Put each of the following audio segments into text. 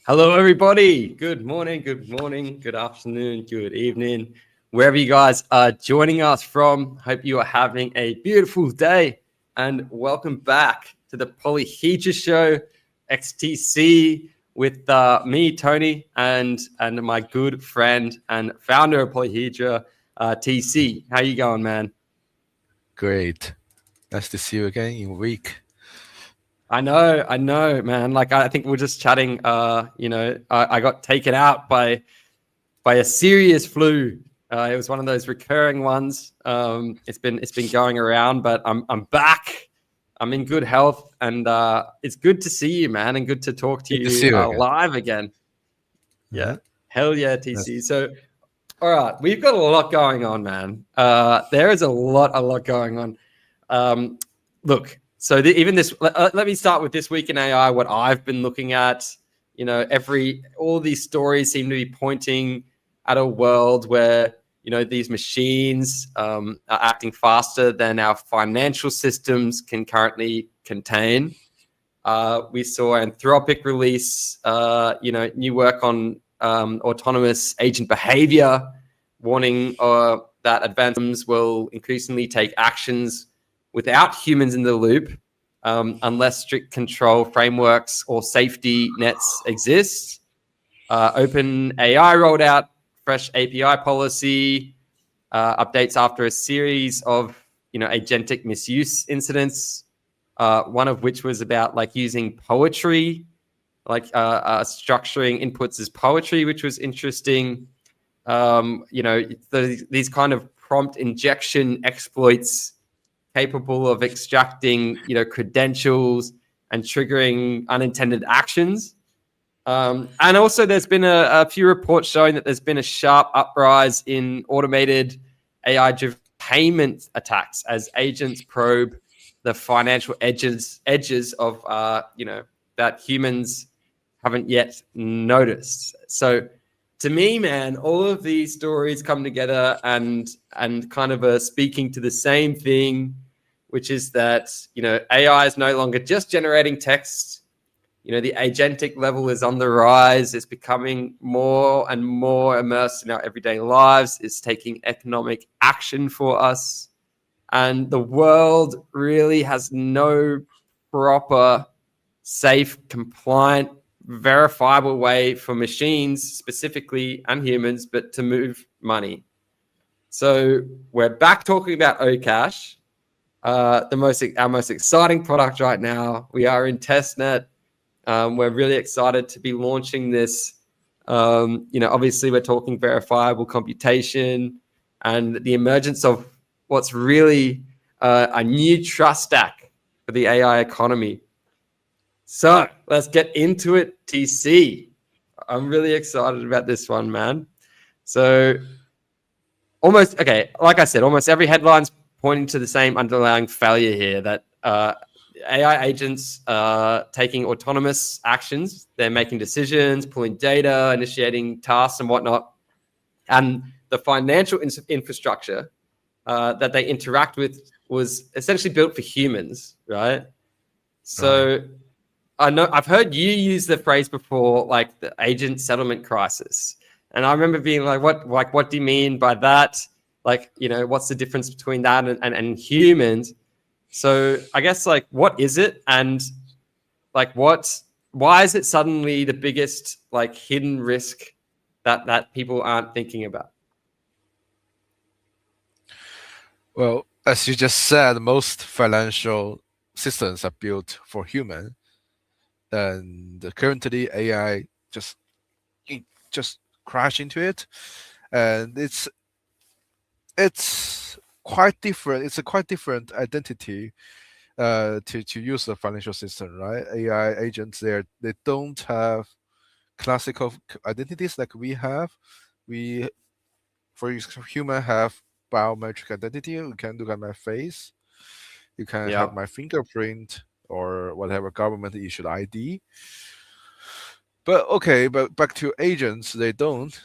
Hello, everybody. Good morning, good afternoon, good evening, wherever you guys are joining us from. Hope you are having a beautiful day and welcome back to the Polyhedra Show, XTC, with me, Tony, and my good friend and founder of Polyhedra, TC. How you going, man? Great. Nice to see you again in a week. I know, man. Like I think we're just chatting. I got taken out by a serious flu. It was one of those recurring ones. It's been going around, but I'm back. I'm in good health, and it's good to see you, man, and good to talk to Good to you see you again. live again. Uh-huh. Yeah, hell yeah, Nice. TC. So, all right, we've got a lot going on, man. There is a lot going on. Um, Look, so even this. Let me start with this week in AI. What I've been looking at. All these stories seem to be pointing at a world where these machines are acting faster than our financial systems can currently contain. We saw Anthropic release, new work on autonomous agent behavior, warning that advancements will increasingly take actions without humans in the loop, unless strict control frameworks or safety nets exist. Open AI rolled out fresh API policy updates after a series of agentic misuse incidents. One of which was about like using poetry, like structuring inputs as poetry, which was interesting. These kind of prompt injection exploits capable of extracting, credentials and triggering unintended actions. And also, there's been a few reports showing that there's been a sharp uprise in automated AI-driven payment attacks as agents probe the financial edges of that humans haven't yet noticed. So, to me, man, all of these stories come together and kind of are speaking to the same thing, which is that AI is no longer just generating text. The agentic level is on the rise. It's becoming more and more immersed in our everyday lives. It's taking economic action for us. And the world really has no proper, safe, compliant, verifiable way for machines specifically and humans, but to move money. So we're back talking about Okash, our most exciting product right now. We are in testnet. We're really excited to be launching this. Obviously, we're talking verifiable computation and the emergence of what's really a new trust stack for the AI economy. So let's get into it, TC. I'm really excited about this one, man. So like I said, almost every headline's pointing to the same underlying failure here, that AI agents are taking autonomous actions. They're making decisions, pulling data, initiating tasks and whatnot. And the financial infrastructure that they interact with was essentially built for humans, right? So Right. I know I've heard you use the phrase before, like the agent settlement crisis. And I remember being like, what do you mean by that? Like, what's the difference between that and humans? So I guess like, what is it? And like, why is it suddenly the biggest like hidden risk that people aren't thinking about? Well, as you just said, most financial systems are built for human, and currently AI it just crash into it, and it's quite different. It's a quite different identity to use the financial system, right? AI agents they don't have classical identities like we have. We human have biometric identity. You can look at my face. You can have Yeah. my fingerprint or whatever government issued ID. But okay, but back to agents, they don't.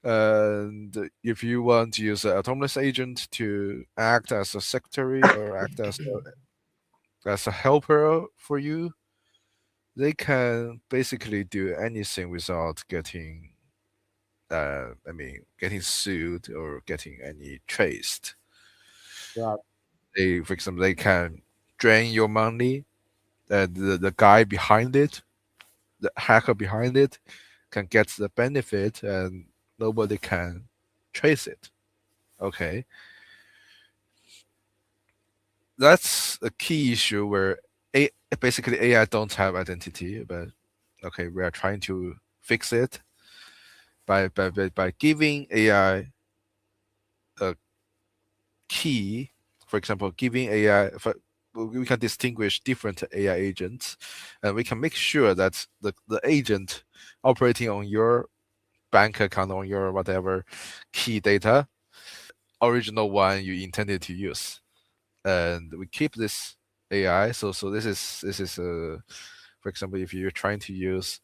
And if you want to use an autonomous agent to act as a secretary or act as a helper for you, they can basically do anything without getting, getting sued or getting any traced. Right. For example, they can drain your money. The guy behind it, the hacker behind it, can get the benefit, and nobody can trace it. Okay, that's a key issue where basically AI don't have identity, but okay, we are trying to fix it by giving AI a key. For example, giving AI, we can distinguish different AI agents, and we can make sure that the agent operating on your bank account, on your whatever key data, original one you intended to use, and we keep this AI. So this is for example, if you're trying to use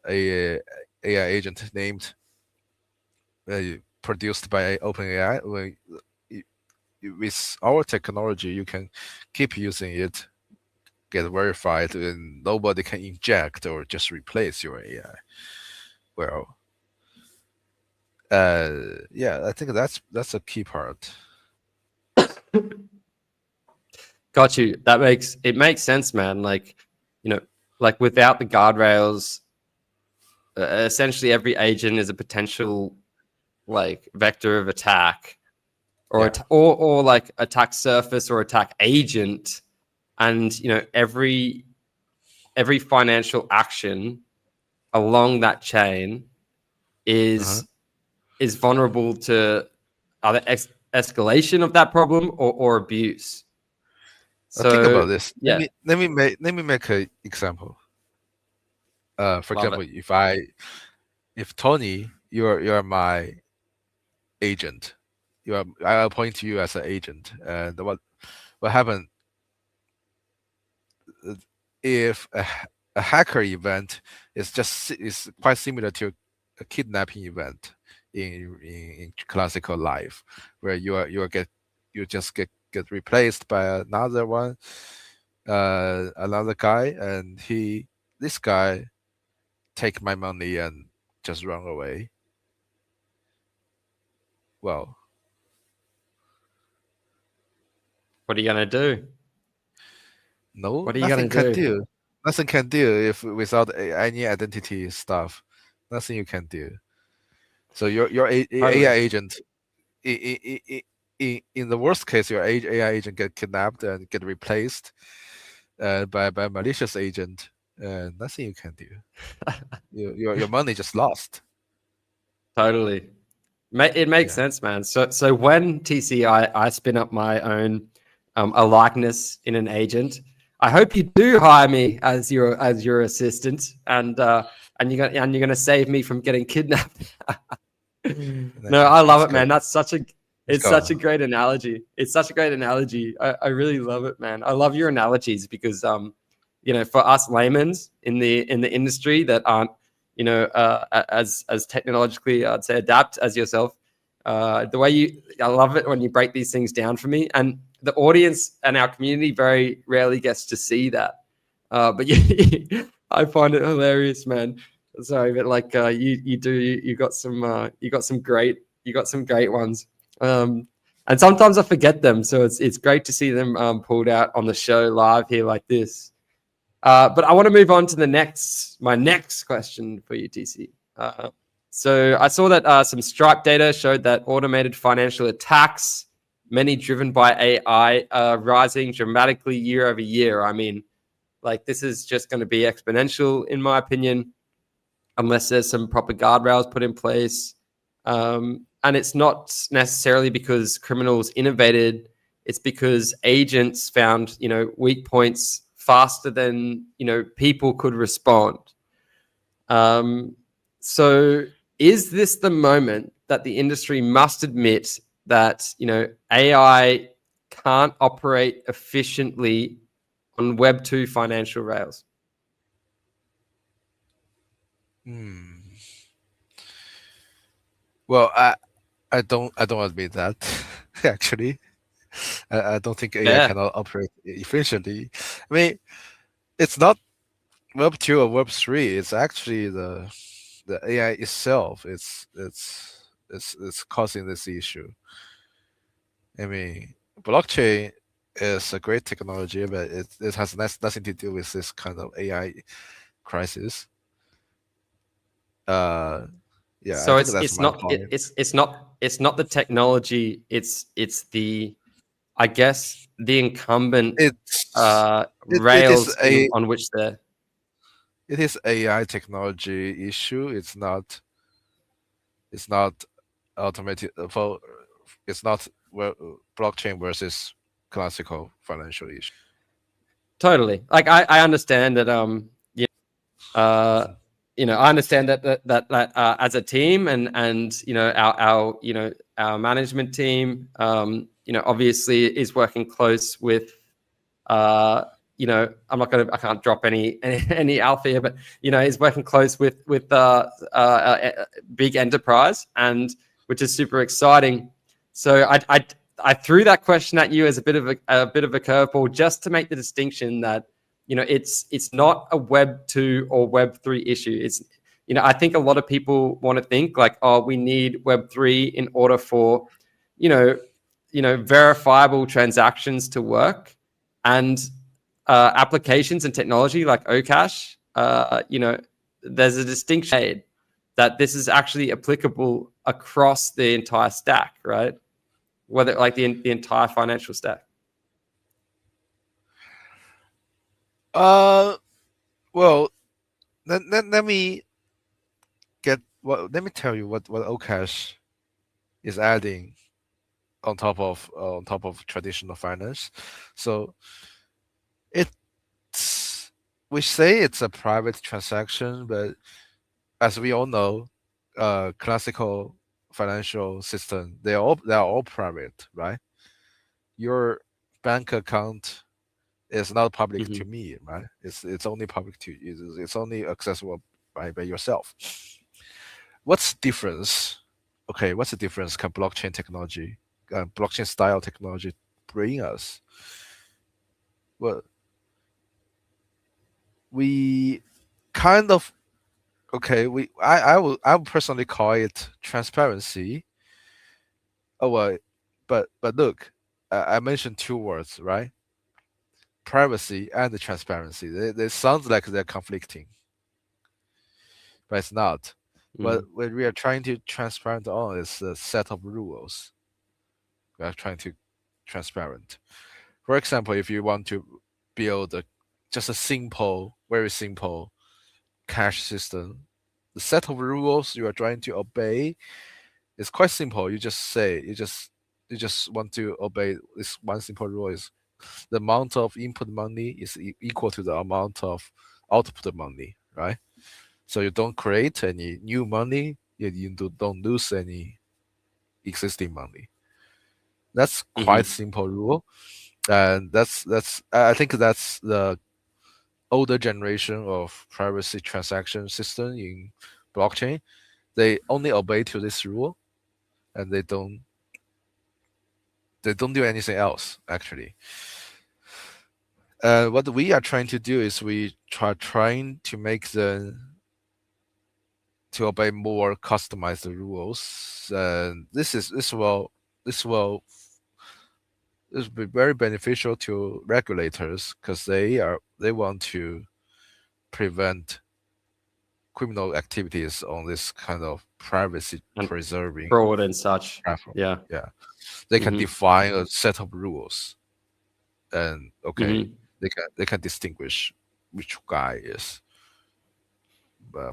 a AI agent named produced by OpenAI, with our technology, you can keep using it, get verified, and nobody can inject or just replace your AI. Well, yeah, I think that's a key part. Got you. It makes sense, man. Like, like without the guardrails, essentially every agent is a potential like vector of attack, or Yeah. or like attack surface or attack agent, and every financial action along that chain Uh-huh. is vulnerable to either escalation of that problem or abuse. Think So about this. yeah, Let me make an example. For love it. example, if Tony, you're my agent, I appoint you as an agent, and what happened if a hacker event is quite similar to a kidnapping event in classical life, where you just get replaced by another one, another guy, and this guy take my money and just run away. Well, What are you gonna do? no, What are you gonna nothing can do? do. Nothing can do if without any identity stuff. Nothing you can do. So your AI Totally. agent, in the worst case, your AI agent get kidnapped and get replaced by a malicious agent. Nothing you can do. Your money just lost. Totally. It makes Yeah. sense, man. So when I spin up my own a likeness in an agent, I hope you do hire me as your assistant, and you're gonna save me from getting kidnapped. No, I love Let's it, go. man. Let's It's go. such a great analogy. It's such a great analogy. I really love it, man. I love your analogies because for us laymen's in the industry that aren't, as technologically, I'd say, adapt as yourself. I love it when you break these things down for me, and the audience and our community very rarely gets to see that. But I find it hilarious, man. Sorry, but like you got some great ones. And sometimes I forget them, so it's great to see them pulled out on the show live here like this. But I want to move on to my next question for you, TC. So I saw that some Stripe data showed that automated financial attacks, many driven by AI, are rising dramatically year over year. I mean, like this is just going to be exponential, in my opinion, unless there's some proper guardrails put in place. And it's not necessarily because criminals innovated; it's because agents found weak points faster than people could respond. Um, so, is this the moment that the industry must admit that AI can't operate efficiently on Web 2 financial rails? Hmm. Well, I don't admit that. Actually, I don't think AI Yeah, cannot operate efficiently. I mean, it's not Web 2 or Web 3, it's actually the AI itself. It's causing this issue. I mean, blockchain is a great technology, but it has nothing to do with this kind of AI crisis. Yeah, I So think that's it's my not point. it's not the technology. It's the, I guess, the incumbent It's it is rails a on which they're. it is AI technology issue. It's not automated for it's not well, blockchain versus classical financial issue. Totally. Like I understand that uh Mhm. I understand that as a team, and our management team obviously is working close with I can't drop any alpha here, but is working close with big enterprise, and which is super exciting. So I threw that question at you as a bit of a curveball, just to make the distinction that it's not a Web 2 or Web 3 issue. It's I think a lot of people want to think like, oh, we need Web 3 in order for verifiable transactions to work, and applications and technology like Okash, there's a distinction made that this is actually applicable across the entire stack, right? Whether like the entire financial stack. Uh, well, let me let me tell you what Okash is adding on top of traditional finance. So it's we say it's a private transaction, but as we all know, classical financial system they are all private, right? Your bank account is not public to Mm-hmm. me, right? It's only public to you. It's only accessible by yourself. What's the difference? Okay, what's the difference can blockchain technology, blockchain style technology bring us? Well, we kind of okay. I would personally call it transparency. Oh well, but look, I mentioned two words, right? Privacy and transparency. They sound like they're conflicting, but it's not. Mm-hmm. What we are trying to transparent on is a set of rules. We are trying to transparent. For example, if you want to build just a simple, very simple cash system, the set of rules you are trying to obey is quite simple. You just want to obey this one simple rule is the amount of input money is equal to the amount of output money, right? So you don't create any new money, yet you don't lose any existing money. That's quite Mm-hmm. simple rule, and that's I think that's the older generation of privacy transaction system in blockchain. They only obey to this rule, and they don't do anything else actually. What we are trying to do is we trying to make them to obey more customized rules. And this will this will be very beneficial to regulators because they want to prevent criminal activities on this kind of privacy And preserving fraud and such. platform. Yeah. Yeah, they can Mm-hmm. define a set of rules, and okay, Mm-hmm. they can distinguish which guy is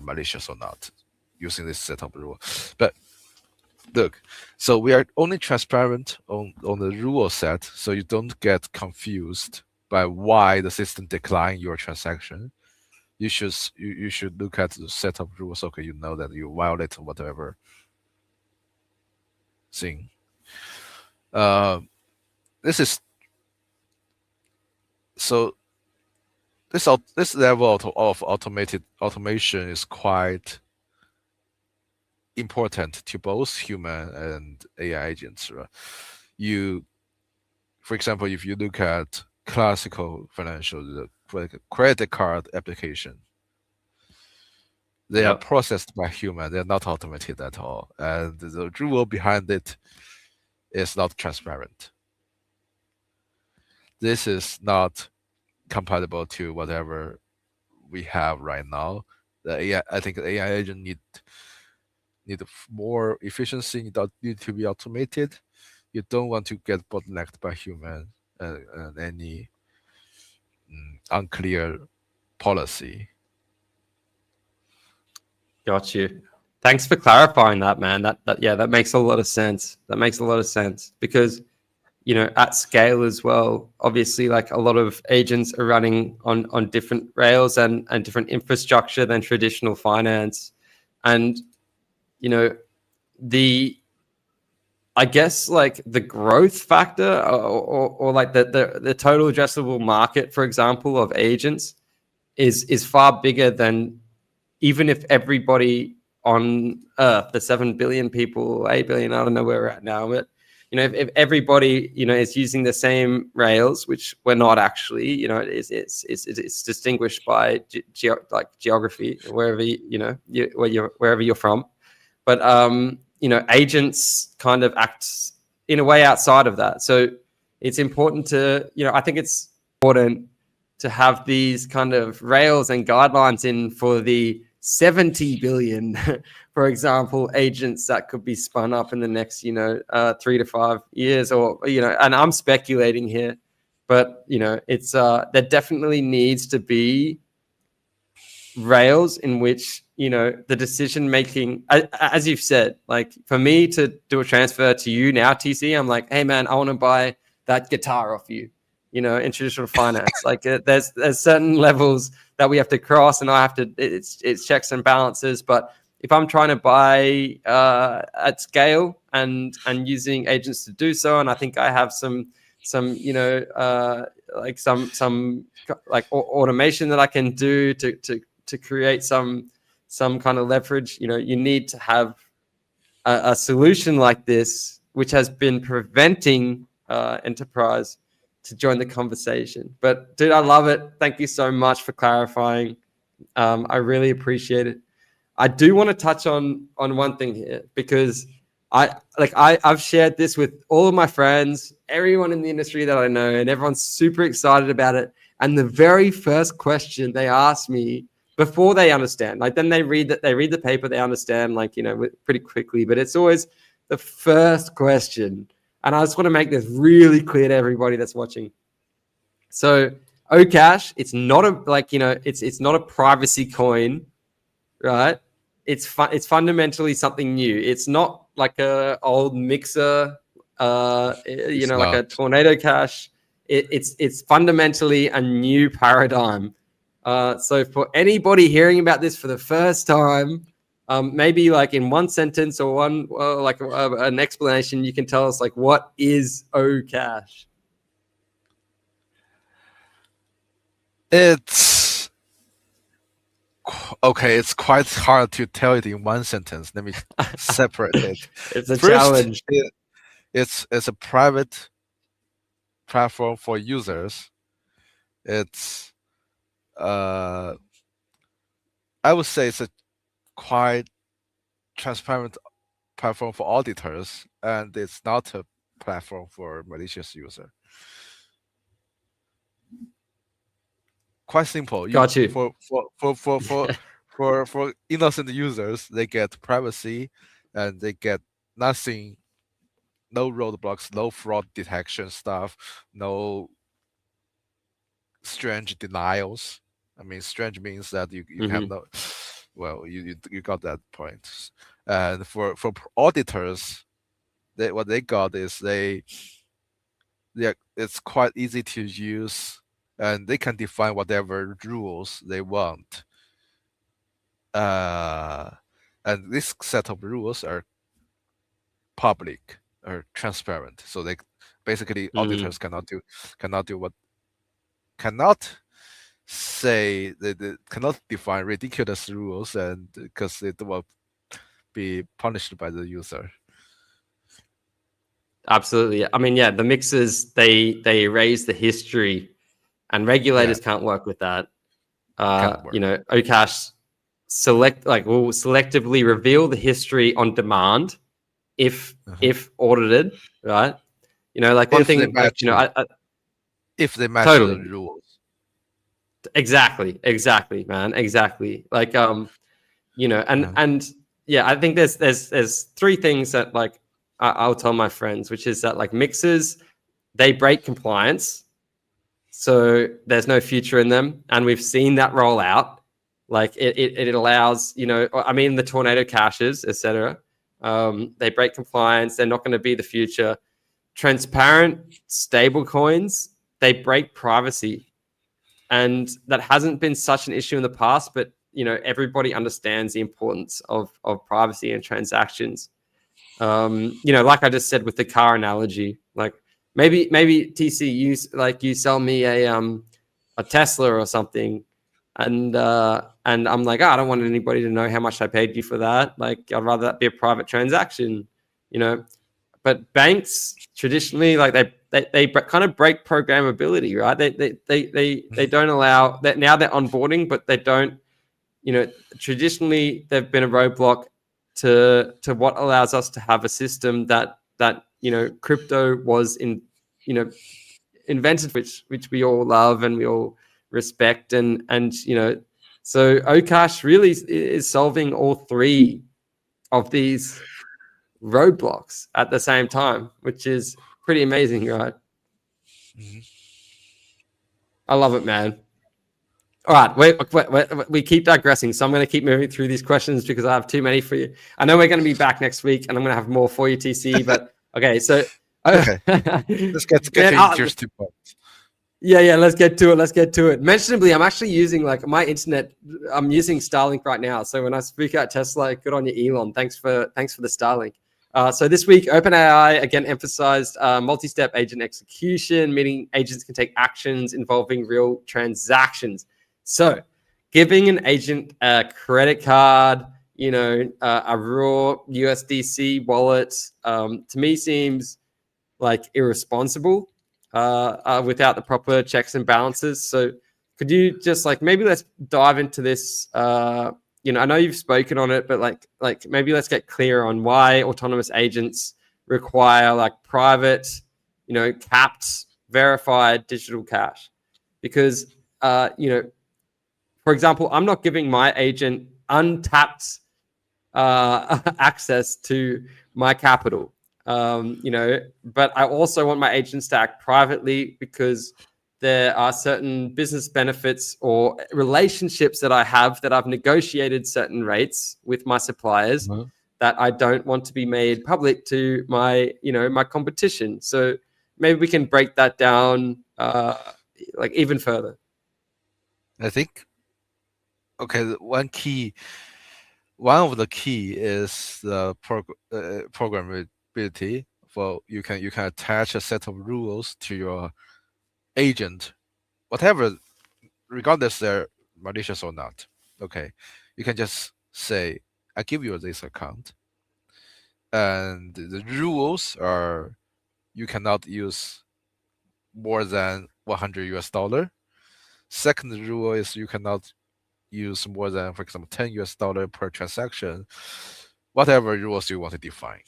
malicious or not using this set of rule. But look, so we are only transparent on the rule set, so you don't get confused by why the system decline your transaction. You should look at the set of rules. Okay, you know that you violate whatever thing. Uh, this is so this level of automated automation is quite important to both human and AI agents. Right? You, for example, if you look at classical financial, the credit card application, They are Yep. processed by human. They're not automated at all, and the rule behind it is not transparent. This is not compatible to whatever we have right now. The AI, I think the AI agent need more efficiency. Need to be automated. You don't want to get bottlenecked by human and any unclear policy. Got you. Thanks for clarifying that, man. That makes a lot of sense. That makes a lot of sense because, you know, at scale as well, obviously, like a lot of agents are running on different rails and different infrastructure than traditional finance. And, you know, I guess like the growth factor or like the total addressable market, for example, of agents is far bigger than even if everybody on Earth, the 7 billion people, 8 billion, I don't know where we're at now, but you know, if everybody, you know, is using the same rails, which we're not actually, you know, it's distinguished by geography, wherever wherever you're from, but you know, agents kind of act in a way outside of that. So it's important to, you know, I think it's important to have these kind of rails and guidelines in for the 70 billion, for example, agents that could be spun up in the next, you know, 3 to 5 years, or, you know, and I'm speculating here, but, you know, it's there definitely needs to be rails in which, you know, the decision making, as you've said, like for me to do a transfer to you now, TC, I'm like, hey man, I want to buy that guitar off you, you know, in traditional finance. Like there's certain levels that we have to cross, and I have to, it's checks and balances. But if I'm trying to buy at scale and using agents to do so, and I think I have some you know like some like automation that I can do to create some kind of leverage, you know, you need to have a solution like this, which has been preventing enterprise to join the conversation. But dude, I love it. Thank you so much for clarifying. I really appreciate it. I do want to touch on one thing here, because I've shared this with all of my friends, everyone in the industry that I know, and everyone's super excited about it. And the very first question they ask me before they understand, like then they read the paper, they understand, like, you know, pretty quickly, but it's always the first question. And I just want to make this really clear to everybody that's watching. So Okash, it's not a, like, you know, it's not a privacy coin, right? It's fundamentally something new. It's not like a old mixer, you know, like a Tornado Cash. It's fundamentally a new paradigm. So for anybody hearing about this for the first time, maybe like in one sentence or one like an explanation, you can tell us like, what is Okash? It's okay. It's quite hard to tell it in one sentence. Let me separate it. It's a challenge. It's a private platform for users. It's I would say it's a quite transparent platform for auditors, and it's not a platform for malicious user. Quite simple. Got you. For innocent users, they get privacy, and they get nothing, no roadblocks, no fraud detection stuff, no strange denials. I mean, strange means that you have no. Well, you got that point. And for auditors, what they got is it's quite easy to use, and they can define whatever rules they want. And this set of rules are public or transparent, so they basically auditors cannot say they cannot define ridiculous rules, and because it will be punished by the user. Absolutely. I mean, yeah, the mixers, they erase the history, and regulators can't work with that. You know, Okash will selectively reveal the history on demand if audited, right? Like one if they thing, like, match it. If they match the totally. rules. Exactly, man, exactly. Like, and yeah, I think there's three things that like I'll tell my friends, which is that like mixers, they break compliance, so there's no future in them, and we've seen that roll out. Like it allows, the tornado caches, etc. They break compliance. They're not going to be the future. Transparent stable coins, they break privacy. And that hasn't been such an issue in the past, but everybody understands the importance of privacy and transactions. Like I just said with the car analogy, like maybe TC, you sell me a Tesla or something, and I'm like, I don't want anybody to know how much I paid you for that. Like, I'd rather that be a private transaction, But banks traditionally, like they kind of break programmability, right? They don't allow that. Now they're onboarding, but they don't. Traditionally they've been a roadblock to what allows us to have a system that crypto was invented, which we all love and we all respect, and so Okash really is solving all three of these roadblocks at the same time, which is pretty amazing, right? I love it, man. All right, we keep digressing, so I'm going to keep moving through these questions because I have too many for you. I know we're going to be back next week, and I'm going to have more for you, TC. But okay, so okay, let's get to interesting points. Yeah, let's get to it. Mentionably, I'm actually using like my internet. I'm using Starlink right now, so when I speak out Tesla, good on you, Elon. Thanks for the Starlink. So this week, OpenAI again emphasized multi-step agent execution, meaning agents can take actions involving real transactions. So giving an agent a credit card, a raw USDC wallet, to me seems like irresponsible without the proper checks and balances. So could you just maybe let's dive into this? I know you've spoken on it, but like maybe let's get clear on why autonomous agents require private, capped, verified digital cash, because for example, I'm not giving my agent untapped access to my capital, but I also want my agents to act privately because there are certain business benefits or relationships that I have that I've negotiated certain rates with my suppliers that I don't want to be made public to my, my competition. So maybe we can break that down even further. I think, okay, one of the key is the programmability. For you can attach a set of rules to your agent, whatever, regardless they're malicious or not. Okay, you can just say, I give you this account, and the rules are you cannot use more than $100. Second rule is you cannot use more than, for example, $10 per transaction. Whatever rules you want to define,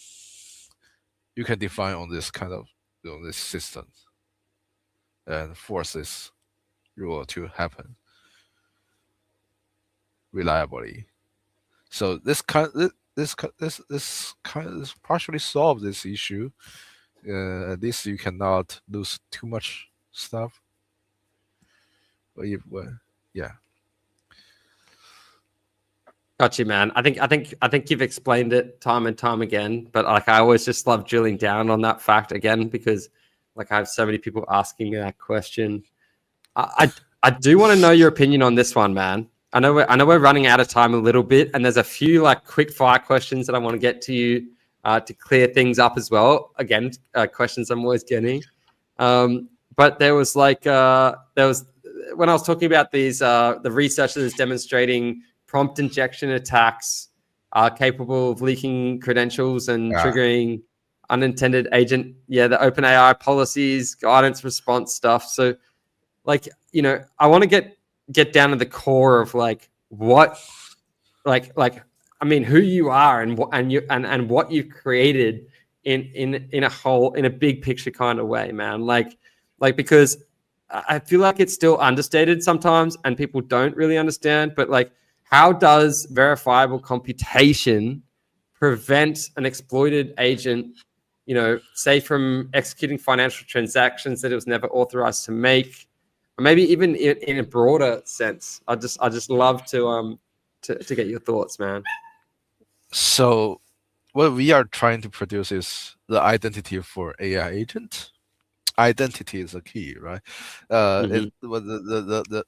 you can define on this kind of this system and force this rule to happen reliably. So this partially solve this issue. At least you cannot lose too much stuff. Yeah. Got you, man. I think you've explained it time and time again, but I always just love drilling down on that fact again because I have so many people asking me that question. I do want to know your opinion on this one, man. I know we're running out of time a little bit, and there's a few quick fire questions that I want to get to you to clear things up as well. Again, questions I'm always getting. But there was when I was talking about these the research that is demonstrating prompt injection attacks are capable of leaking credentials and triggering unintended agent. Yeah, the OpenAI policies, guidance, response stuff. So, I want to get down to the core of what like I mean, who you are and what and what you've created in a whole, in a big picture kind of way, man. Like because I feel like it's still understated sometimes, and people don't really understand. But like, how does verifiable computation prevent an exploited agent, say from executing financial transactions that it was never authorized to make, or maybe even in a broader sense? I just love to get your thoughts, man. So what we are trying to produce is the identity for AI agent. Identity is the key, right? Mm-hmm. Well, the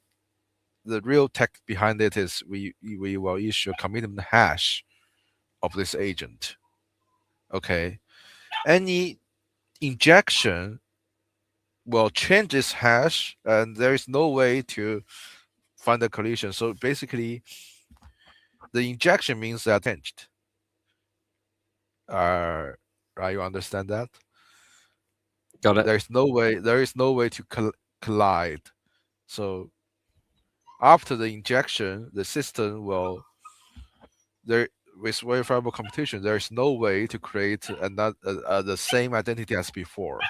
real tech behind it is we will issue a commitment hash of this agent. Okay, any injection will change this hash, and there is no way to find a collision. So basically, the injection means that changed. Right, you understand that? Got it. There is no way to collide. So after the injection, the system will there with verifiable computation. There is no way to create another the same identity as before.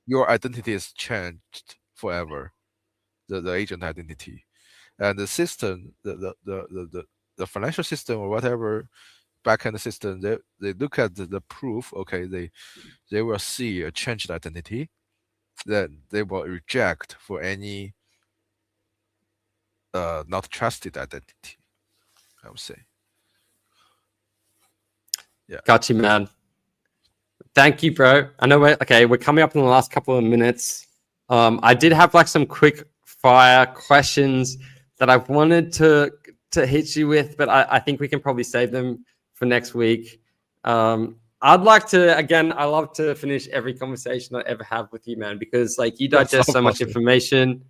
Your identity is changed forever. The agent identity, and the system, the financial system or whatever backend system, they look at the proof. Okay, they will see a changed identity, then they will reject for any not trusted identity, I would say. Yeah. Got you, man. Thank you, bro. I know we're coming up in the last couple of minutes. I did have like some quick fire questions that I wanted to hit you with, but I think we can probably save them for next week. I'd like to, again, I love to finish every conversation I ever have with you, man, because like you That's digest not so much possible. information.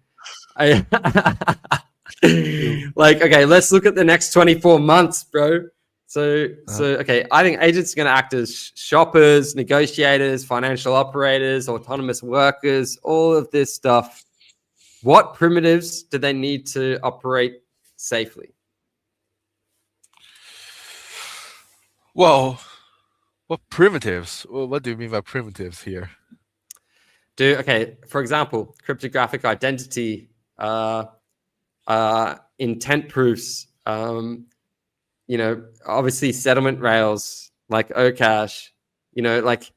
Like, okay, let's look at the next 24 months, bro. So okay, I think agents are going to act as shoppers, negotiators, financial operators, autonomous workers, all of this stuff. What primitives do they need to operate safely? Well, what primitives? What do you mean by primitives here? Okay, for example, cryptographic identity, intent proofs, obviously settlement rails like Okash, like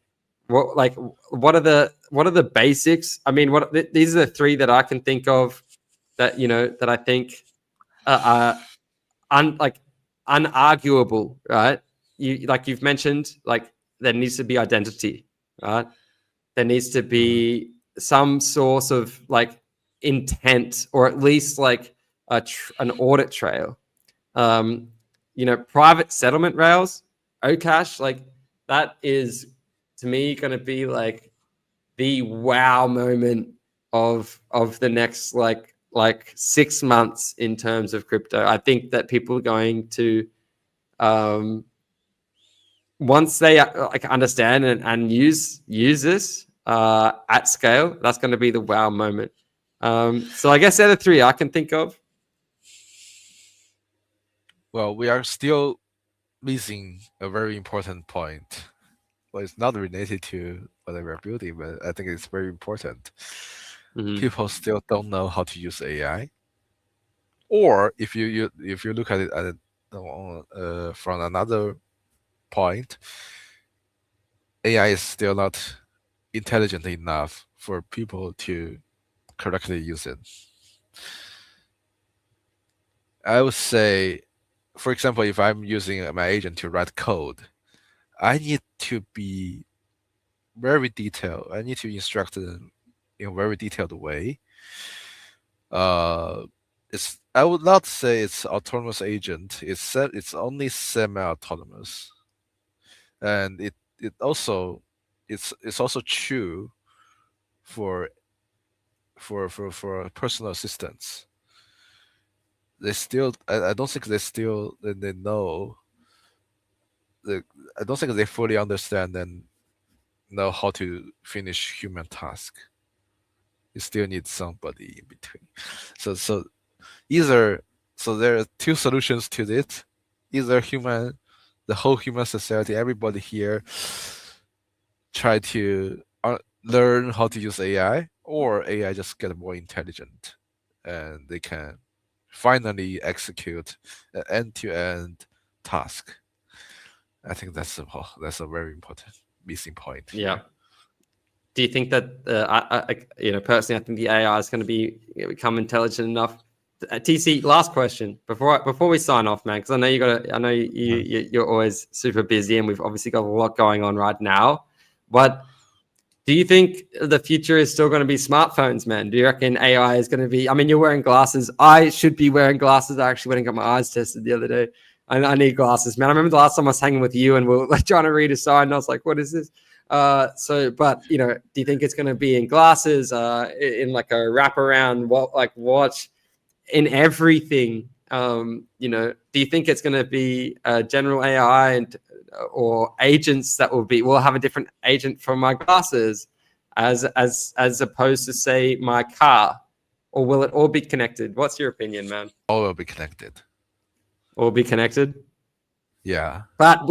what are the basics? I mean, these are the three that I can think of that that I think are unarguable, right? You've mentioned, like there needs to be identity, right? There needs to be some source of like intent, or at least like an audit trail. Private settlement rails, Okash, like that is to me going to be like the wow moment of the next like 6 months in terms of crypto. I think that people are going to once they like understand and use this at scale, that's going to be the wow moment. So I guess they're the three I can think of. Well, we are still missing a very important point. Well, it's not related to what we're building, but I think it's very important. Mm-hmm. People still don't know how to use AI. Or if you look at it from another point, AI is still not intelligent enough for people to correctly use it. I would say, for example, if I'm using my agent to write code, I need to be very detailed. I need to instruct them in a very detailed way. I would not say it's autonomous agent. It's only semi-autonomous, and it's also true for personal assistants. I don't think they know I don't think they fully understand and know how to finish human task. You still need somebody in between. So either so there are two solutions to it. either the whole human society, everybody here try to learn how to use AI, or AI just get more intelligent and they can finally execute an end-to-end task. I think that's a very important missing point. Yeah. Do you think that personally, I think the AI is going to become intelligent enough? TC, last question before we sign off, man, because I know you're always super busy, and we've obviously got a lot going on right now. But do you think the future is still going to be smartphones, man? Do you reckon AI is going to be? I mean, you're wearing glasses. I should be wearing glasses. I actually went and got my eyes tested the other day. I need glasses, man. I remember the last time I was hanging with you and we were like trying to read a sign, and I was like, "What is this?" But do you think it's going to be in glasses, in like a wraparound, watch, in everything? Do you think it's going to be general AI or agents that will have a different agent for my glasses, as opposed to say my car, or will it all be connected? What's your opinion, man? All will be connected. All be connected. Yeah. But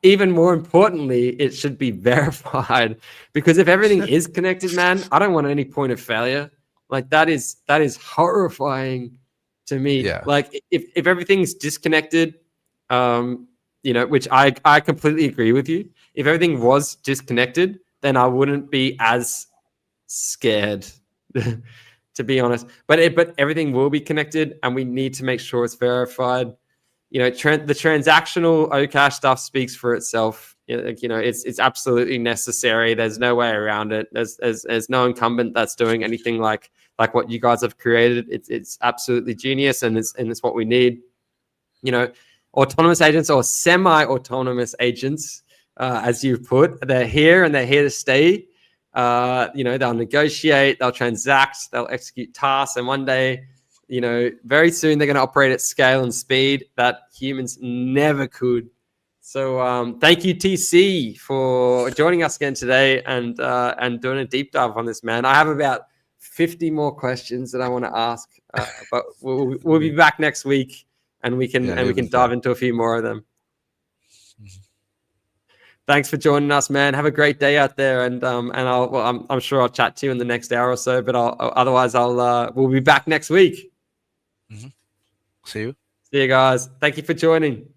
even more importantly, it should be verified, because if everything is connected, man, I don't want any point of failure. Like that is horrifying to me. Yeah. Like if everything's disconnected, which I completely agree with you. If everything was disconnected, then I wouldn't be as scared, to be honest. But everything will be connected, and we need to make sure it's verified. The transactional OCash stuff speaks for itself. It's absolutely necessary. There's no way around it. There's no incumbent that's doing anything like what you guys have created. It's absolutely genius, and it's what we need. Autonomous agents or semi-autonomous agents, as you put, they're here and they're here to stay. They'll negotiate, they'll transact, they'll execute tasks, and one day, very soon they're going to operate at scale and speed that humans never could. So thank you, TC, for joining us again today and doing a deep dive on this, man. I have about 50 more questions that I want to ask, but we'll be back next week, and we can dive into a few more of them. Thanks for joining us, man. Have a great day out there, and I'm sure I'll chat to you in the next hour or so. But we'll be back next week. See you. See you guys. Thank you for joining.